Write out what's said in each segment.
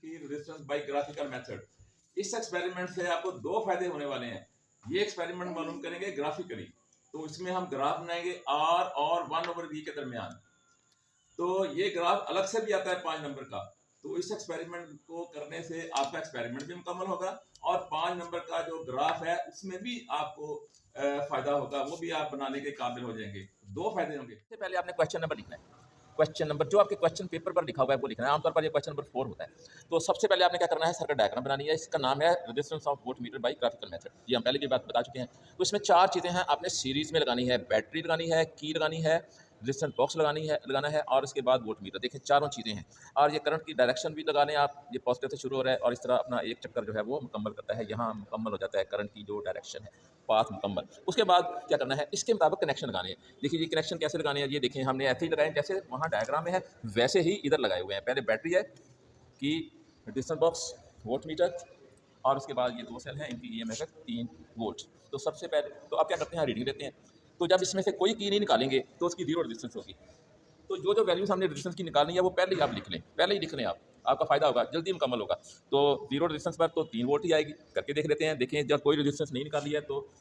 की resistance bye graphical method. इस experiment से आपको दो फायदे होने वाले हैं। ये एक्सपेरिमेंट मालूम करेंगे ग्राफिकली, तो इसमें हम ग्राफ बनाएंगे आर और 1/v के दरमियान। तो ये ग्राफ अलग से भी आता है 5 नंबर का। तो इस एक्सपेरिमेंट को करने से आपका एक्सपेरिमेंट भी मुकम्मल होगा और 5 नंबर का जो ग्राफ है उसमें भी आपको फायदा होगा, वो भी आप बनाने के काबिल हो जाएंगे। दो फायदे होंगे। सबसे पहले आपने क्वेश्चन नंबर लिखना है। क्वेश्चन नंबर जो आपके क्वेश्चन पेपर पर लिखा हुआ है वो लिखना है। आमतौर पर ये क्वेश्चन नंबर 4 होता है। तो सबसे पहले आपने क्या करना है, सर्किट डायग्राम बनानी है। इसका नाम है resistance of voltmeter by graphical method. ये हम पहले भी बात बता चुके हैं। तो इसमें 4 चीज़ें हैं, आपने सीरीज में लगानी है। बैटरी लगानी है, की लगानी है, रेजिस्टेंस बॉक्स लगाना है और इसके बाद वोल्टमीटर। देखिए चारों चीज़ें हैं और ये करंट की डायरेक्शन भी लगा लें आप। ये पॉजिटिव से शुरू हो रहा है और इस तरह अपना एक चक्कर जो है वो मुकम्मल करता है। यहाँ मुकम्मल हो जाता है करंट की जो डायरेक्शन है, पाथ मुकम्मल। उसके बाद क्या करना है, इसके मुताबिक कनेक्शन लगाने हैं। देखिए ये कनेक्शन कैसे लगाने हैं, ये देखें हमने ऐसे ही लगाए जैसे वहाँ डायग्राम में है, वैसे ही इधर लगाए हुए हैं। पहले बैटरी है, की रेजिस्टेंस बॉक्स, वोल्टमीटर और उसके बाद ये 2 सेल हैं, इनकी ईएमएफ है 3 वोल्ट। तो सबसे पहले तो आप क्या करते हैं, रीडिंग लेते हैं। तो जब इसमें से कोई की नहीं निकालेंगे तो उसकी जीरो रेजिस्टेंस होगी। तो जो वैल्यूज हमने रेजिस्टेंस की निकालनी है वो पहले ही आप लिख लें, पहले ही लिख लें आप, आपका फायदा होगा, जल्दी मुकम्मल होगा। तो जीरो रेजिस्टेंस पर तो 3 वोल्ट ही आएगी। करके देख लेते हैं। देखें जब कोई रेजिस्टेंस नहीं निकाली है तो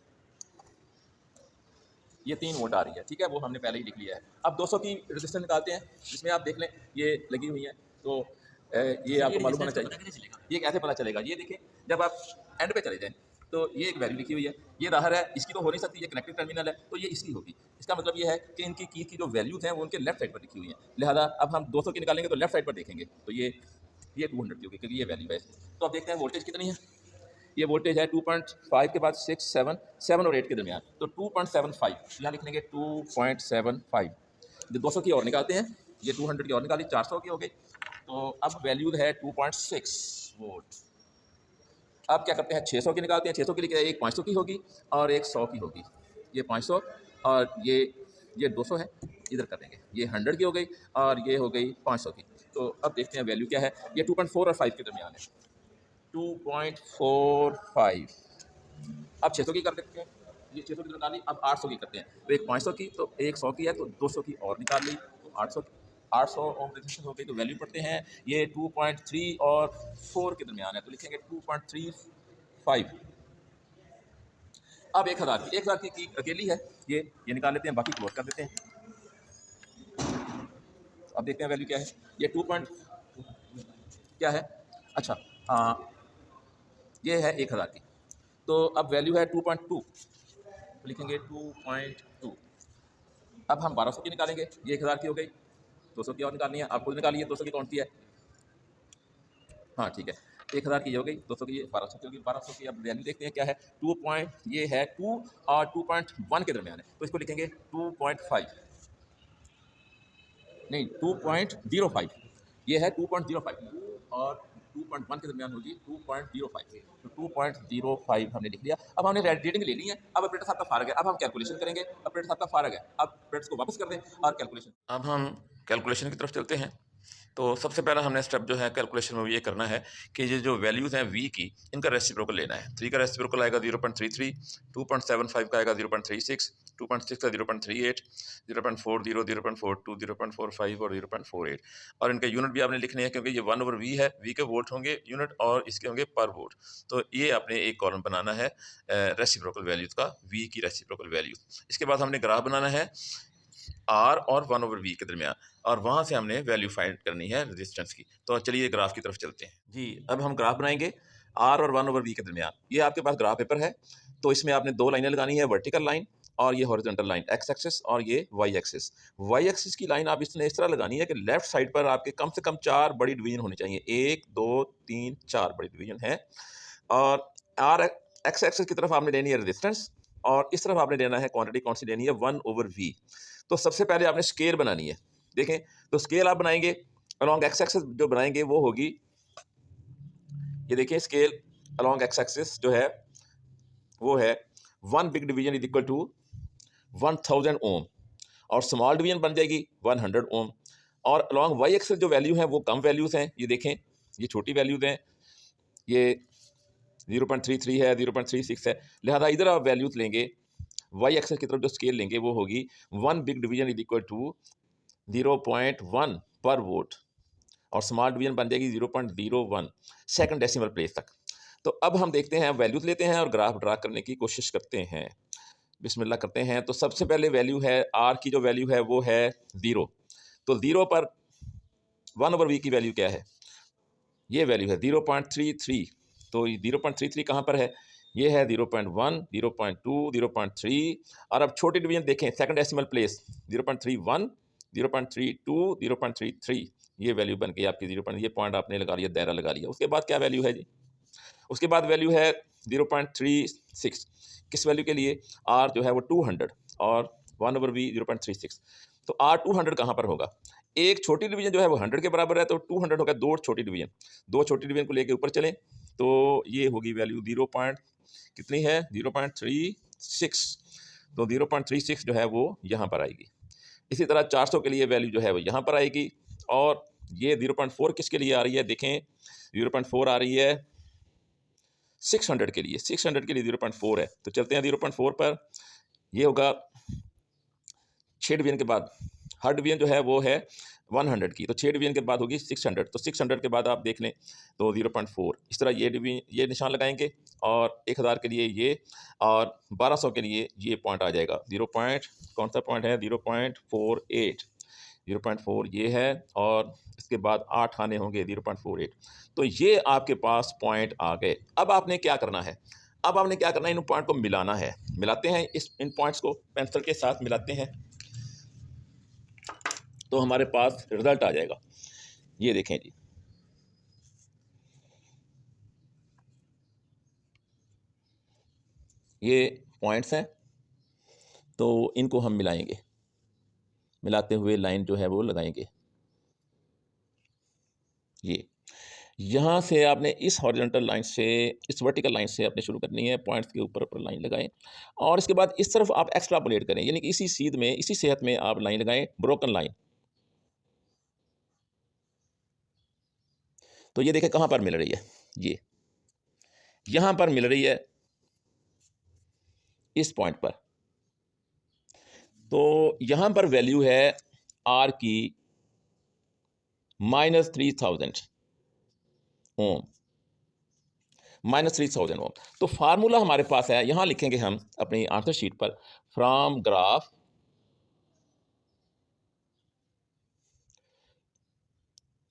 ये 3 वोल्ट आ रही है, ठीक है, वो हमने पहले ही लिख लिया है। अब 200 की रेजिस्टेंस निकालते हैं, जिसमें आप देख लें ये लगी हुई है। तो ये आपको मालूम होना चाहिए। ये कैसे पता चलेगा, ये देखें जब आप एंड पे चले जाएं तो ये एक वैल्यू लिखी हुई है, ये राहर है, इसकी तो हो नहीं सकती, ये कनेक्टिव टर्मिनल है, तो ये इसकी होगी। इसका मतलब ये है कि इनकी की जो वैल्यूज हैं वो उनके लेफ्ट साइड पर लिखी हुई हैं। लिहाजा अब हम 200 की निकालेंगे तो लेफ्ट साइड पर देखेंगे तो ये 200 की होगी क्योंकि ये वैल्यू है इसकी। तो अब देखते हैं वोल्टेज कितनी है। ये वोल्टेज है 2.5 के बाद 6, 7 और 8 के दरमियान। तो 2.75 यहाँ लिख लेंगे 2.75। जो 200 की और निकालते हैं, ये 200 की और निकाली, 400 की हो गई। तो अब वैल्यू है 2.6 वोल्ट। अब क्या करते हैं, 600 की निकालते हैं। 600 की लिखे, एक 500 की होगी और एक 100 की होगी। ये 500 और ये 200 है, इधर कर देंगे। ये 100 की हो गई और ये हो गई 500 की। तो अब देखते हैं वैल्यू क्या है। ये 2.4 और 5 के दरमियान है, 2.45। अब 600 की कर देते हैं, ये 600 की निकाली। अब 800 की करते हैं, तो एक 500 की, तो एक 100 की है, तो 200 की और निकाल ली, तो 800 ओम रेजिस्टेंस हो गई। तो वैल्यू पढ़ते हैं, ये 2.3 और 4 के दरमियान है, तो लिखेंगे 2.35। अब 1000 की अकेली है, ये निकाल लेते हैं, बाकी क्लोज कर देते हैं। अब देखते हैं वैल्यू क्या है। ये 2 क्या है, अच्छा ये है 1000 की। तो अब वैल्यू है 2.2, तो लिखेंगे 2.2। अब हम 1200 की निकालेंगे, ये 1000 की हो गई। 200 की और निकालनी है, आप खुद निकालिए 200 की कौन सी है। हाँ ठीक है, 1000 की हो गई, 200 की 1200 की होगी। 1200 की अब वैल्यू देखते हैं क्या है। 2 ये है 2 और 2.1 के दरमियान है, तो इसको लिखेंगे 2.5 नहीं 2.05। ये है 2.05 और 2.1 के दरमियान होगी 2.05। तो 2.05 हमने लिख लिया। अब हमने रीडिंग ले ली है। अब ऑपरेटर साहब का फारग है, अब हम कैलकुलेशन करेंगे। ऑपरेटर साहब का फारग है, अब ऑपरेटर्स को वापस कर दें और कैलकुलेशन। अब हम कैलकुलेशन की तरफ चलते हैं। तो सबसे पहला हमने स्टेप जो है कैलकुलेशन में ये करना है कि ये जो वैल्यूज़ हैं वी की, इनका रेसिप्रोकल लेना है। 3 का रेसिप्रोकल आएगा 0.33, 2.75 का आएगा 0.36, 2.6 का 0.38, 0.40, 0.42, 0.45 और 0.48। और इनके यूनिट भी आपने लिखने हैं क्योंकि ये 1/v है। वी के वोल्ट होंगे यूनिट और इसके होंगे पर वोल्ट। तो ये आपने एक कॉलम बनाना है रेसिप्रोकल वैल्यूज़ का, वी की रेसिप्रोकल वैल्यूज़। इसके बाद हमने ग्राफ बनाना है आर और 1/v के दरमियान और वहाँ से हमने वैल्यू फाइंड करनी है रेजिस्टेंस की। तो चलिए ग्राफ की तरफ चलते हैं जी। अब हम ग्राफ बनाएंगे आर और 1/v के दरमियान। ये आपके पास ग्राफ पेपर है, तो इसमें आपने 2 लाइनें लगानी है, वर्टिकल लाइन और ये हॉरिजॉन्टल लाइन, एक्स एक्सिस और ये वाई एक्सिस। वाई एक्सिस की लाइन आप इसने इस तरह लगानी है कि लेफ्ट साइड पर आपके कम से कम 4 बड़ी डिवीजन होनी चाहिए। 1 2 3 4 बड़ी डिवीजन है। और आर एक्स एक्सिस की तरफ आपने लेनी है रेजिस्टेंस और इस तरफ आपने लेना है क्वांटिटी, कौन सी लेनी है, 1/v। तो सबसे पहले आपने स्केल बनानी है। देखें तो स्केल आप बनाएंगे अलॉन्ग एक्स एक्सिस, जो बनाएंगे वो होगी, ये देखिए स्केल अलॉन्ग एक्स एक्सिस जो है वो है 1 big division is equal to 1000 ohm और स्मॉल डिवीजन बन जाएगी 100 ओम। और अलॉन्ग वाई एक्सिस जो वैल्यू है वो कम वैल्यूज़ हैं, ये देखें ये छोटी वैल्यूज़ हैं, ये 0.33 है, 0.36 है। लिहाजा इधर आप वैल्यूज लेंगे, वाई एक्सिस की तरफ जो स्केल लेंगे वो होगी 1 big division is equal to 0.1 per volt. और स्मॉल डिवीजन बन जाएगी 0.01 सेकंड डेसिमल प्लेस तक। तो अब हम देखते हैं, वैल्यूज लेते हैं और ग्राफ ड्रा करने की कोशिश करते हैं। बिस्मिल्लाह करते हैं। तो सबसे पहले वैल्यू है आर की, जो वैल्यू है वो है 0। तो 0 पर 1/v की वैल्यू क्या है? ये वैल्यू है 0.33। तो 0.33 कहाँ पर है? ये है 0.1, 0.2, 0.3। और अब छोटी डिवीजन देखें, सेकंड डेसिमल प्लेस 0.31, 0.32, 0.33। ये वैल्यू बन गई आपकी 0. ये पॉइंट आपने लगा लिया, दायरा लगा लिया। उसके बाद क्या वैल्यू है जी? उसके बाद वैल्यू है 0.36। किस वैल्यू के लिए? आर जो है वो 200 और 1/v 0.36। तो आर 200 कहाँ पर होगा? एक छोटी डिवीजन जो है वो 100 के बराबर है, तो 200 होगा दो छोटी डिवीजन। दो छोटी डिवीजन को लेके ऊपर चलें तो ये होगी वैल्यू 0. कितनी है? 0.36। तो 0.36 जो है वो यहाँ पर आएगी। इसी तरह 400 के लिए वैल्यू जो है वो यहाँ पर आएगी। और ये 0.4 किसके लिए आ रही है? देखें 0.4 आ रही है 600 के लिए। 600 के लिए 0.4 है। तो चलते हैं 0.4 पर। ये होगा 6 डिवीजन के बाद, हर डिवीजन जो है वो है 100 की, तो 6 डिवीजन के बाद होगी 600। तो 600 के बाद आप देख लें तो 0.4। इस तरह ये निशान लगाएंगे और 1000 के लिए ये, और 1200 के लिए ये पॉइंट आ जाएगा। कौन सा पॉइंट है? 0.48। 0.4 ये है और इसके बाद 8 आने होंगे 0.48। तो ये आपके पास पॉइंट आ गए। अब आपने क्या करना है? अब आपने क्या करना है? इन पॉइंट को मिलाना है। मिलाते हैं, इन पॉइंट्स को पेंसिल के साथ मिलाते हैं तो हमारे पास रिजल्ट आ जाएगा। ये देखें जी, ये पॉइंट्स हैं। तो इनको हम मिलाएंगे, मिलाते हुए लाइन जो है वो लगाएंगे। ये यहाँ से आपने इस हॉरिजॉन्टल लाइन से, इस वर्टिकल लाइन से आपने शुरू करनी है। पॉइंट्स के ऊपर लाइन लगाएं और इसके बाद इस तरफ आप एक्स्ट्रापोलेट करें, यानी कि इसी सीध में, इसी सेहत में आप लाइन लगाएं, ब्रोकन लाइन। तो ये देखें कहाँ पर मिल रही है? ये यहाँ पर मिल रही है, इस पॉइंट पर। तो यहाँ पर वैल्यू है आर की -3000 ओम, -3000 ओम। तो फार्मूला हमारे पास है, यहाँ लिखेंगे हम अपनी आंसर शीट पर, from graph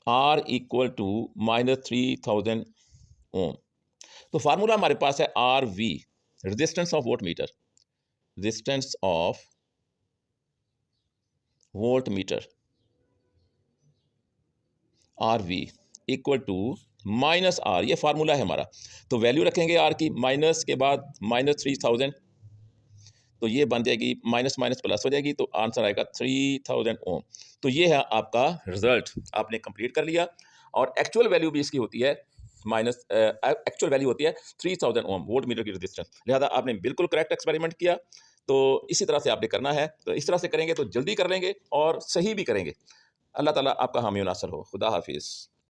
R equal to -3000 ohm. तो फार्मूला हमारे पास है RV, resistance of voltmeter, resistance of voltmeter, RV equal to -R, ये फार्मूला है हमारा। तो वैल्यू रखेंगे R की, माइनस के बाद -3000, तो ये बन जाएगी माइनस माइनस प्लस हो जाएगी, तो आंसर आएगा 3000 ओम। तो ये है आपका रिजल्ट, आपने कंप्लीट कर लिया। और एक्चुअल वैल्यू भी इसकी होती है एक्चुअल वैल्यू होती है 3000 ओम वोल्ट मीटर की रेजिस्टेंस। लिहाजा आपने बिल्कुल करेक्ट एक्सपेरिमेंट किया। तो इसी तरह से आपने करना है। तो इस तरह से करेंगे तो जल्दी कर लेंगे और सही भी करेंगे। अल्लाह ताला आपका हामी नासर हो। खुदा हाफिज़।